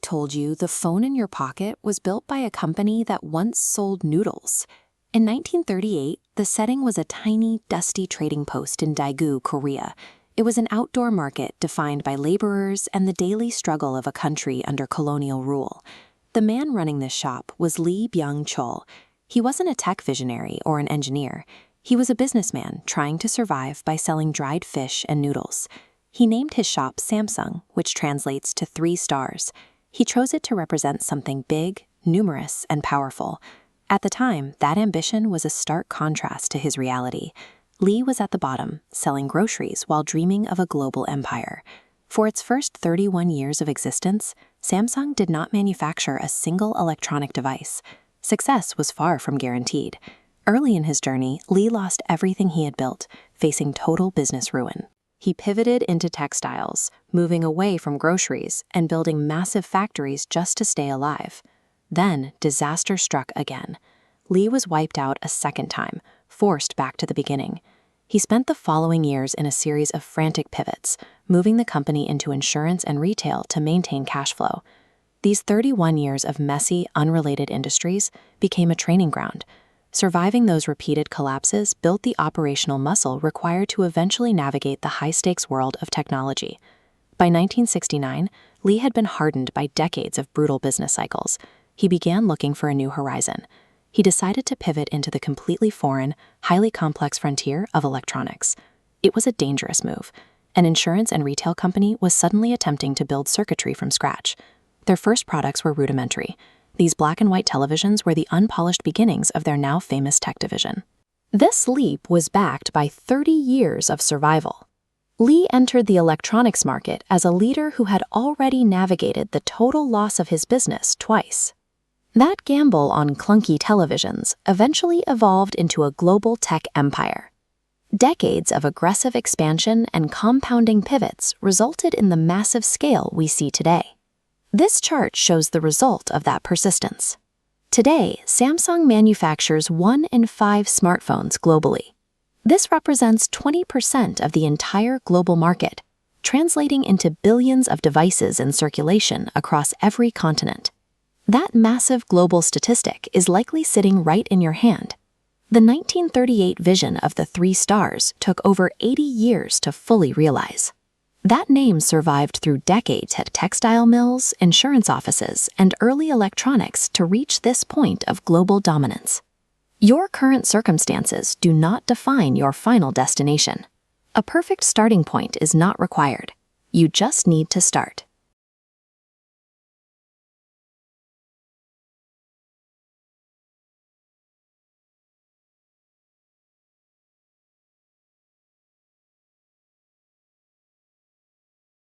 told you the phone in your pocket was built by a company that once sold noodles. In 1938, the setting was a tiny, dusty trading post in Daegu, Korea. It was an outdoor market defined by laborers and the daily struggle of a country under colonial rule. The man running this shop was Lee Byung-Chull. He wasn't a tech visionary or an engineer. He was a businessman trying to survive by selling dried fish and noodles. He named his shop Samsung, which translates to 3 stars. He chose it to represent something big, numerous, and powerful. At the time, that ambition was a stark contrast to his reality. Lee was at the bottom, selling groceries while dreaming of a global empire. For its first 31 years of existence, Samsung did not manufacture a single electronic device. Success was far from guaranteed. Early in his journey, Lee lost everything he had built, facing total business ruin. He pivoted into textiles, moving away from groceries and building massive factories just to stay alive. Then, disaster struck again. Lee was wiped out a second time, forced back to the beginning. He spent the following years in a series of frantic pivots, moving the company into insurance and retail to maintain cash flow. These 31 years of messy, unrelated industries became a training ground. Surviving those repeated collapses built the operational muscle required to eventually navigate the high-stakes world of technology. By 1969, Lee had been hardened by decades of brutal business cycles. He began looking for a new horizon. He decided to pivot into the completely foreign, highly complex frontier of electronics. It was a dangerous move. An insurance and retail company was suddenly attempting to build circuitry from scratch. Their first products were rudimentary. These black and white televisions were the unpolished beginnings of their now famous tech division. This leap was backed by 30 years of survival. Lee entered the electronics market as a leader who had already navigated the total loss of his business twice. That gamble on clunky televisions eventually evolved into a global tech empire. Decades of aggressive expansion and compounding pivots resulted in the massive scale we see today. This chart shows the result of that persistence. Today, Samsung manufactures 1 in 5 smartphones globally. This represents 20% of the entire global market, translating into billions of devices in circulation across every continent. That massive global statistic is likely sitting right in your hand. The 1938 vision of the 3 stars took over 80 years to fully realize. That name survived through decades at textile mills, insurance offices, and early electronics to reach this point of global dominance. Your current circumstances do not define your final destination. A perfect starting point is not required. You just need to start.